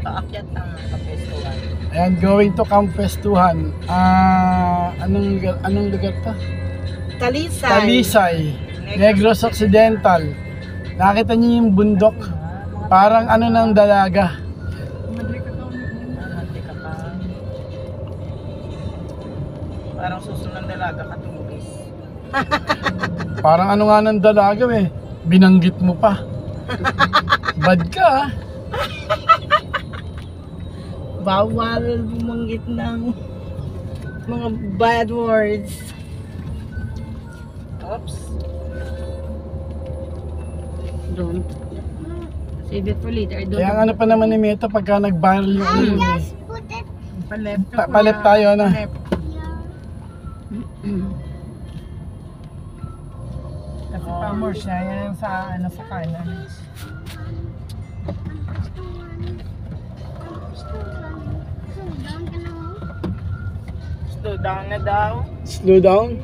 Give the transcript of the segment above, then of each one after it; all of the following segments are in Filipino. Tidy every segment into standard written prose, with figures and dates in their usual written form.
Paakyat ang kapwestuhan. Ayan, going to Kampestuhan. Anong lugar to? Talisay. Talisay, Negros Occidental. Nakita niyo yung bundok? Parang ano ng dalaga. Madali ka pa. Parang susunod dalaga katungis. Parang ano nga ng dalaga eh. Binanggit mo pa. Bad ka ah. Bawal bumanggit ng mga bad words. Oops. Don't. Save it for later. I don't. Kaya ang ano pa naman ni Meta pagka nag-viral yung ano yun eh. Palep Palep tayo na. Kasi pa-more siya. Yan sa, sa kanan. Slow down na daw. Slow down.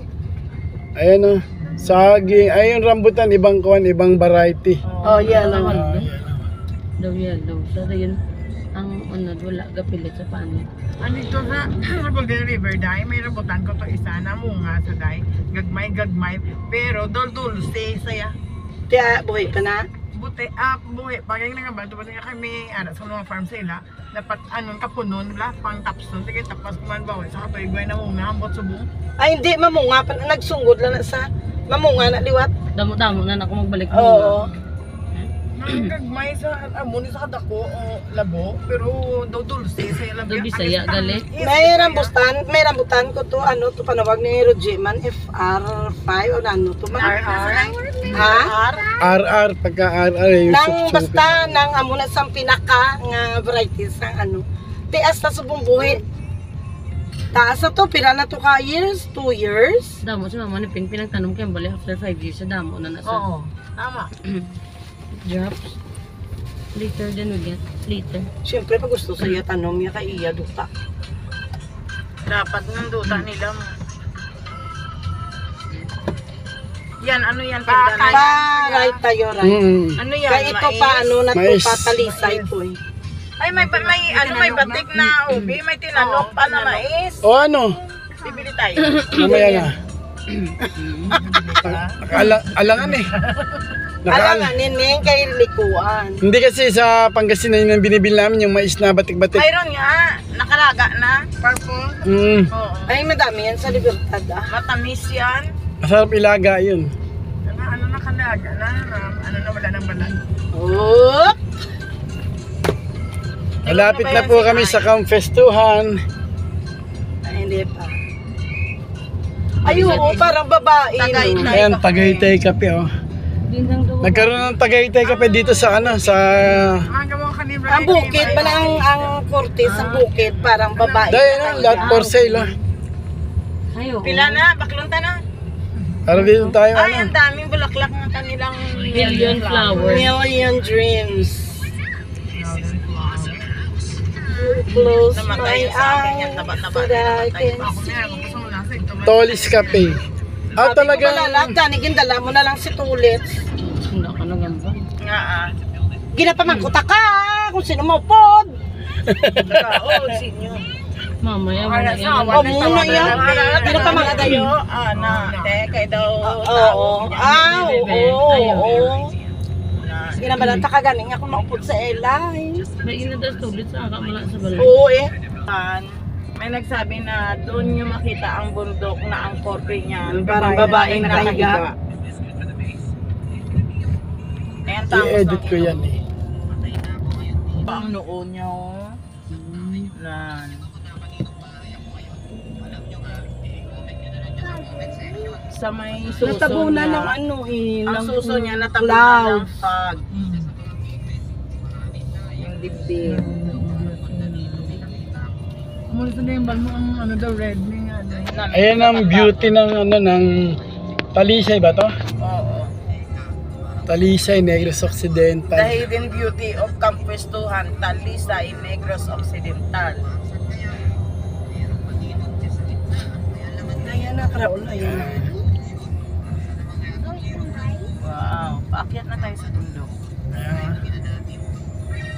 Ayan o. Saging. Ayun rambutan. Ibang kuwan. Ibang variety. Oh, yellow. Daw yellow. So, yun. Ang ano, wala gapilit sa paano. Andito sa Golden River, Day, may rambutan ko to isa na munga sa Day. Gagmay, pero dol-dulce saya. Kaya buhay pa na. Buti, buhay. Pagay nga ba, tapos nga kami, sa mga farm sila, dapat kapunon, pang tapson, sige, tapos kuman ba, sa katoy na munga, ambot subong. Ay, hindi. Mamunga pa na. Nagsungod lang na sa mamunga na liwat. Damo-damo na ako magbalik mo. Oo. Gagmay sa amuni sa kadako o labo, pero daw dulce sa labi. Daw Bisaya, gali. May rambutan ko to, to panawag ni Rogeman, FR5 o ano to ba? Ha? RR. Pagka RR yung Nang basta nang amo na sang pinaka nga varieties ng tias na subong buhi. Taas na to, pila na to ka years? 2 years? Damo si mama ni Ping pinagtanom kay bali after 5 years sa damo na nasa. Oo, tama. Drops. Later then we get. Later. Siyempre, pag gusto sa iya, tanom niya kay iya, duta. Dapat ng duta nila mo. Yan, ano yan? Tinda na yan? Right tayo, right. Ano yan? Kaya ito Mais? pa, na to, Mais. patalisay to eh. Ay, may batik na ubi, may tinanong pa na mais. O ano? Bibili tayo. Mamaya na. Alangan eh. Alam nga, nineng, kay likuan. Hindi kasi sa Pangasinan yung binibili namin yung mais na batik-batik. Mayroon nga, nakalaga na. Purple. Oo. Ay, madami yan sa Libertad Matamis yan. Masarap ilaga yun. Ano nakalaga na? Wala nang balat. Oh! Malapit na po kami sa Kampestuhan. Ay, hindi pa. Ay, oo, parang babae. Tagaytay. No? Ayan, Tagaytay Kape oh. Nagkaroon ng Tagaytay Kape dito sa Magawa ka ni Ang bukid, pala ang Cortez, ang bukid, parang babae. dahil na, lahat for sale oh. Ayo. Pila na, baklunta na. Para dito tayo Ay, ang daming bulaklak ng kanilang Million flowers. Million dreams. Close my Namatay yung sa akin yan, eyes taba-taba. so that I can Ako see. na, gusto mo nasa ito. Tolis Cafe. Ah, talagang Ganigin, dala mo na lang si Tulit. Hindi ka nagamba. Nga Ginapamangkuta ka kung sino mo pod. Oo, sinyo. Mamaya mo na yan. Oh, muna yan. Ginapamangkuta tayo. yun. Na, kay daw. Oo. Oo. Ginabalata ka ganing ako maupod sa elay. May inadas tulit sa akamala sa balay. Oo eh. May nagsabi na doon nyo makita ang bundok na ang portrait niya. Parang babaeng nakahiga. Ayan, tapos i-edit ko yan eh. ang noo niya. Lan. Sa may suso Natabunan niya. ng ano eh. Ang ng suso niya natabunan ng clouds. fog. Yung dibdib. Muna sa nembal mo ang daw red niya. Ayan ang beauty ng Talisay ba to? Oo. Talisay, Negros Occidental. The hidden beauty of Kampestuhan, Talisay, Negros Occidental. Ayan na, Kraul. Ayan na. Wow. Wow, paakyat na tayo sa bundok. Ayan.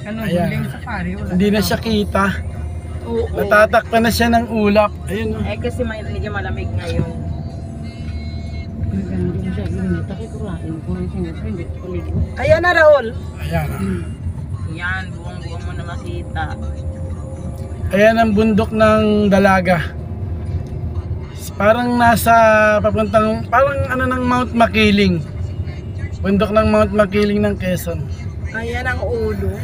Ano, Ayan. buling safari, wala. Hindi na siya kita. Oo. Natatakpan na siya ng ulap. Ayun oh. Eh kasi medyo malamig ngayon. Maganda siya. Ganyan. Takikurain ko ang singas. Hindi ko ligo. Ayan na, Raul. Ayan oh. Yan, buong-buong mo na makita. Ayan ang bundok ng Dalaga. Parang nasa papuntang, parang ano ng Mount Makiling. Bundok ng Mount Makiling ng Quezon. Ayan ang ulo.